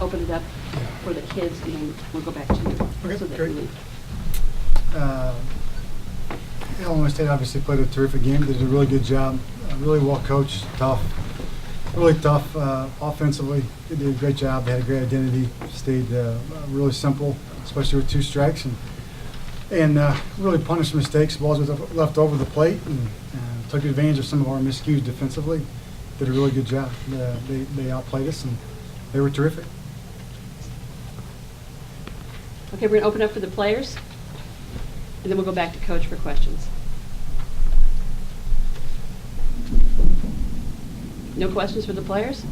open it up for the kids, and then we'll go back to you. Okay, So that great. we leave. Illinois State obviously played a terrific game. They did a really good job. Really well coached, tough, really tough offensively. They did a great job. They had a great identity. Stayed really simple, especially with 2 strikes, and really punished mistakes. Balls were left over the plate, and took advantage of some of our miscues defensively. Did a really good job. They outplayed us, and they were terrific. Okay, we're going to open up for the players, and then we'll go back to Coach for questions. No questions for the players?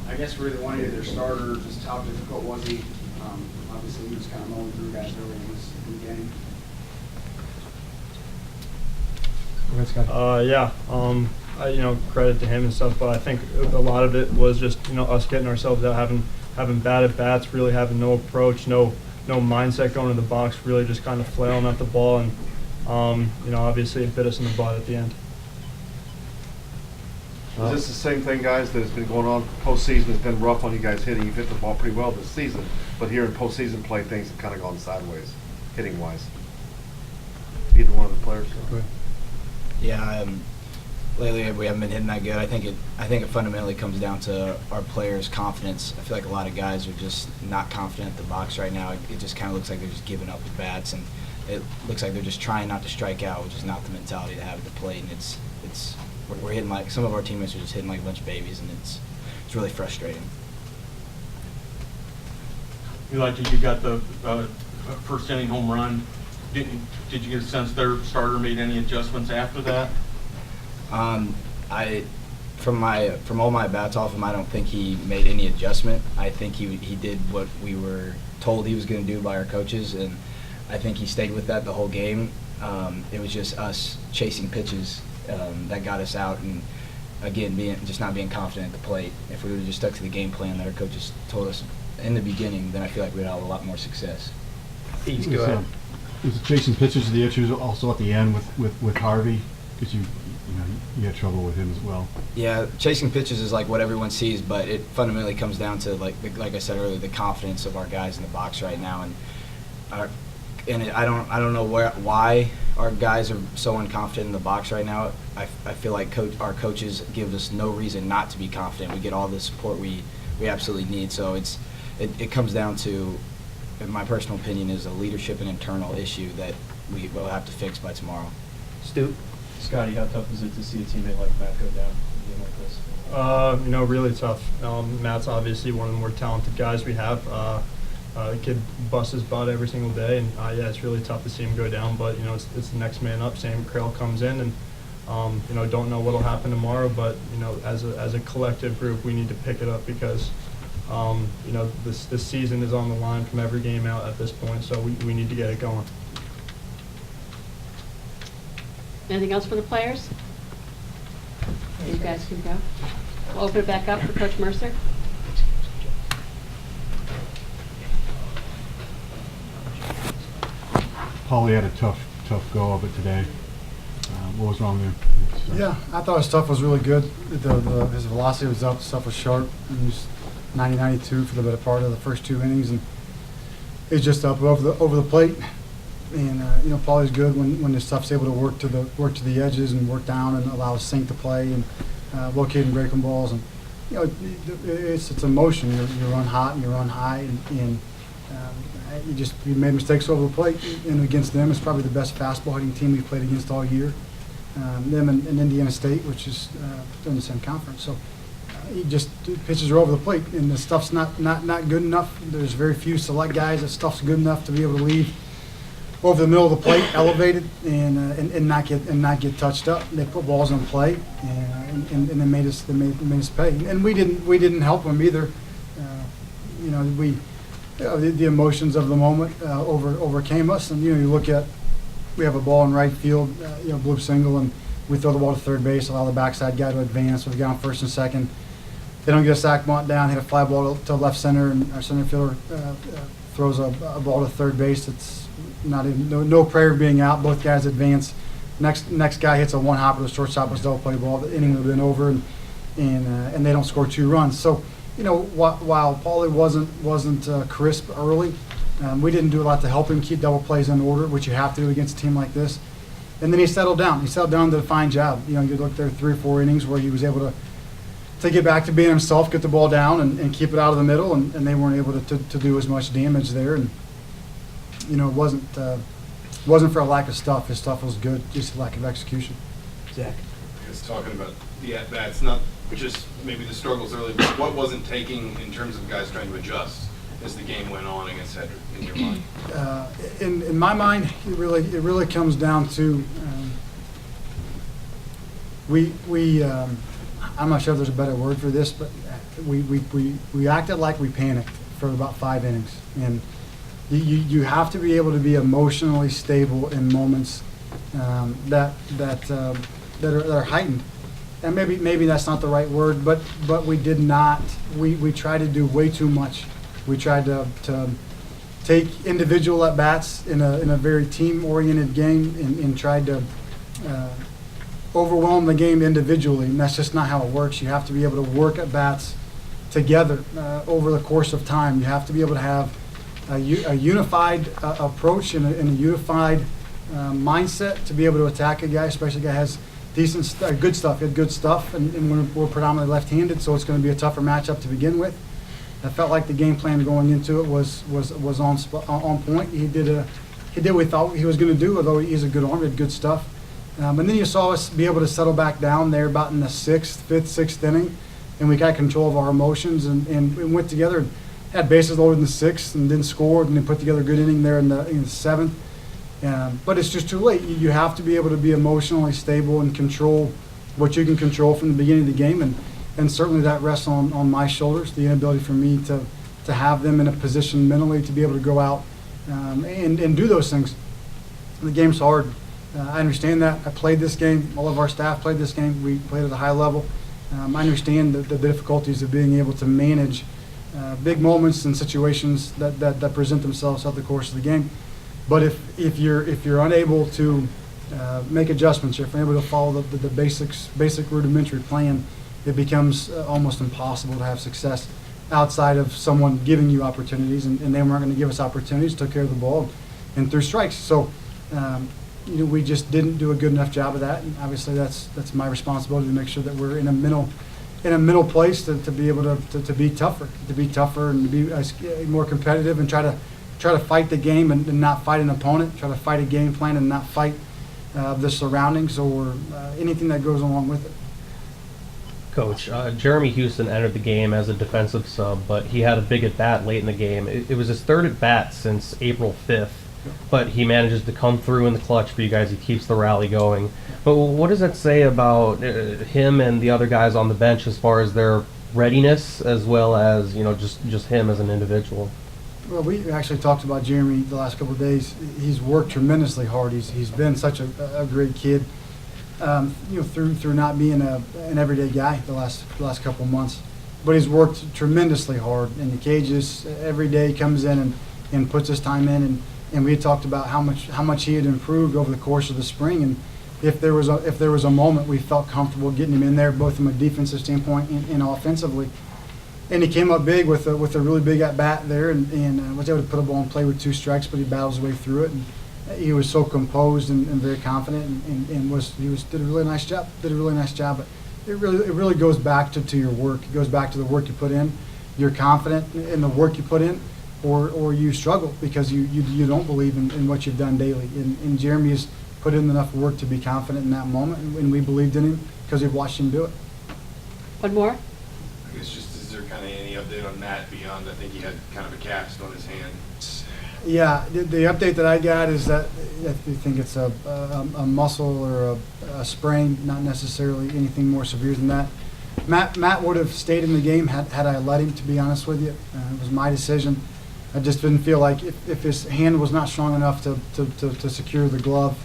I guess for either one of you, their starter, just how difficult was he? Obviously, he was kind of mowing through guys early in the game. Credit to him and stuff, but I think a lot of it was just, us getting ourselves out, having bad at bats, really having no approach, no mindset going to the box, really just kind of flailing at the ball, and obviously it bit us in the butt at the end. Is this the same thing, guys, that has been going on? Postseason has been rough on you guys hitting. You've hit the ball pretty well this season, but here in postseason play, things have kind of gone sideways, hitting-wise. Either one of the players? Go ahead. Yeah, lately we haven't been hitting that good. I think it fundamentally comes down to our players' confidence. I feel like a lot of guys are just not confident at the box right now. It just kind of looks like they're just giving up at bats, and it looks like they're just trying not to strike out, which is not the mentality to have at the plate. And we're hitting like some of our teammates are just hitting like a bunch of babies, and it's really frustrating. You got the first inning home run. Did you get a sense their starter made any adjustments after that? From all my bats off him, I don't think he made any adjustment. I think he did what we were told he was going to do by our coaches, and I think he stayed with that the whole game. It was just us chasing pitches that got us out, and again, not being confident at the plate. If we would have just stuck to the game plan that our coaches told us in the beginning, then I feel like we'd have a lot more success. Peegs, go ahead. Was it chasing pitches the issues also at the end with Harvey? Because you had trouble with him as well. Yeah, chasing pitches is like what everyone sees, but it fundamentally comes down to like I said earlier, the confidence of our guys in the box right now, and I don't know why our guys are so unconfident in the box right now. I feel like our coaches give us no reason not to be confident. We get all the support we absolutely need. So it comes down to, in my personal opinion, is a leadership and internal issue that we will have to fix by tomorrow. Stu? Scotty, how tough is it to see a teammate like Matt go down in a game like this? Really tough. Matt's obviously one of the more talented guys we have. The kid busts his butt every single day, and it's really tough to see him go down. But it's the next man up. Sam Krill comes in, and don't know what'll happen tomorrow. But as a collective group, we need to pick it up because this season is on the line from every game out at this point. So we need to get it going. Anything else for the players? You guys can go. We'll open it back up for Coach Mercer. Paulie had a tough go of it today. What was wrong there? Yeah, I thought his stuff was really good. His velocity was up, stuff was sharp. He was 90-92 for the better part of the first 2 innings, and he's just up over the plate. And Paulie's good when his stuff's able to work to the edges and work down and allow his sink to play and locating breaking balls. And it's emotion. You run hot and you run high, and you made mistakes over the plate. And against them, it's probably the best fastball hitting team we've played against all year. Them and Indiana State, which is in the same conference. So pitches are over the plate, and the stuff's not good enough. There's very few select guys that stuff's good enough to be able to leave over the middle of the plate, elevated, and not get touched up. They put balls in play, and they made us pay. And we didn't help them either. The emotions of the moment overcame us. And you look at, we have a ball in right field, bloop single, and we throw the ball to third base, allow the backside guy to advance. We've got on first and second. They don't get a sac bunt down, hit a fly ball to left center, and our center fielder throws a ball to third base. It's not even no prayer being out. Both guys advance. Next guy hits a one hopper to the shortstop, was double play ball. The inning would have been over, and they don't score 2 runs. So while Paulie wasn't crisp early, we didn't do a lot to help him keep double plays in order, which you have to do against a team like this. And then he settled down. He settled down, did a fine job. You look there 3 or 4 innings where he was able to get back to being himself, get the ball down, and keep it out of the middle, and they weren't able to do as much damage there. And it wasn't for a lack of stuff. His stuff was good, just a lack of execution. Zach. I guess talking about the at-bats, not just maybe the struggles early, but what wasn't taking in terms of guys trying to adjust as the game went on against Hedrick, in your mind? In my mind, it really comes down to I'm not sure if there's a better word for this, but we acted like we panicked for about 5 innings, and you have to be able to be emotionally stable in moments that are heightened. And maybe that's not the right word, but we did not. We tried to do way too much. We tried to take individual at bats in a very team-oriented game and tried to overwhelm the game individually, and that's just not how it works. You have to be able to work at bats together over the course of time. You have to be able to have a unified approach and a unified mindset to be able to attack a guy, especially a guy has good stuff. He had good stuff, and we're predominantly left-handed, so it's going to be a tougher matchup to begin with. I felt like the game plan going into it was on point. He did what we thought he was going to do, although he's a good arm, he had good stuff. And then you saw us be able to settle back down there about in the 5th, 6th inning, and we got control of our emotions and went together and had bases loaded in the 6th and then scored and then put together a good inning there in the 7th. But it's just too late. You have to be able to be emotionally stable and control what you can control from the beginning of the game, and certainly that rests on my shoulders, the inability for me to have them in a position mentally to be able to go out and do those things. The game's hard. I understand that. I played this game. All of our staff played this game. We played at a high level. I understand the difficulties of being able to manage big moments and situations that present themselves throughout the course of the game. But if you're unable to make adjustments, if you're unable to follow the basic rudimentary plan, it becomes almost impossible to have success outside of someone giving you opportunities, and they weren't going to give us opportunities, took care of the ball, and threw strikes. So we just didn't do a good enough job of that, and obviously that's my responsibility to make sure that we're in a middle place to be able to be tougher and to be more competitive and try to fight the game and not fight an opponent, try to fight a game plan and not fight the surroundings or anything that goes along with it. Coach, Jeremy Houston entered the game as a defensive sub, but he had a big at-bat late in the game. It was his 3rd at-bat since April 5th, but he manages to come through in the clutch for you guys. He keeps the rally going. But what does that say about him and the other guys on the bench as far as their readiness, as well as just him as an individual? Well, we actually talked about Jeremy the last couple of days. He's worked tremendously hard. He's been such a great kid. Through not being an everyday guy the last couple of months, but he's worked tremendously hard in the cages every day. He comes in and puts his time in, and we had talked about how much he had improved over the course of the spring, and if there was a moment we felt comfortable getting him in there, both from a defensive standpoint and offensively, and he came up big with a really big at bat there, and was able to put a ball in play with 2 strikes, but he battled his way through it. And he was so composed and very confident, and did a really nice job. But it really goes back to your work. It goes back to the work you put in. You're confident in the work you put in, or you struggle because you don't believe in what you've done daily. And Jeremy has put in enough work to be confident in that moment, and we believed in him because we've watched him do it. One more? I guess just is there kind of any update on Matt beyond, I think he had kind of a cast on his hand? Yeah, the update that I got is that I think it's a muscle or a sprain, not necessarily anything more severe than that. Matt would have stayed in the game had I let him, to be honest with you. It was my decision. I just didn't feel like if his hand was not strong enough to secure the glove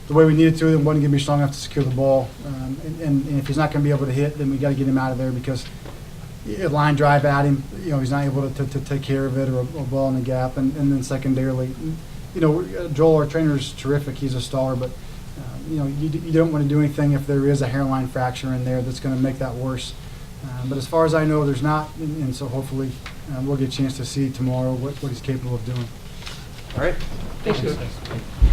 the way we needed to, then wasn't going to be strong enough to secure the ball. And if he's not going to be able to hit, then we got to get him out of there because a line drive at him, he's not able to take care of it, or a ball in the gap. And then secondarily, Joel, our trainer, is terrific. He's a star, but you don't want to do anything if there is a hairline fracture in there that's going to make that worse. But as far as I know, there's not, and so hopefully we'll get a chance to see tomorrow what he's capable of doing. All right. Thank you.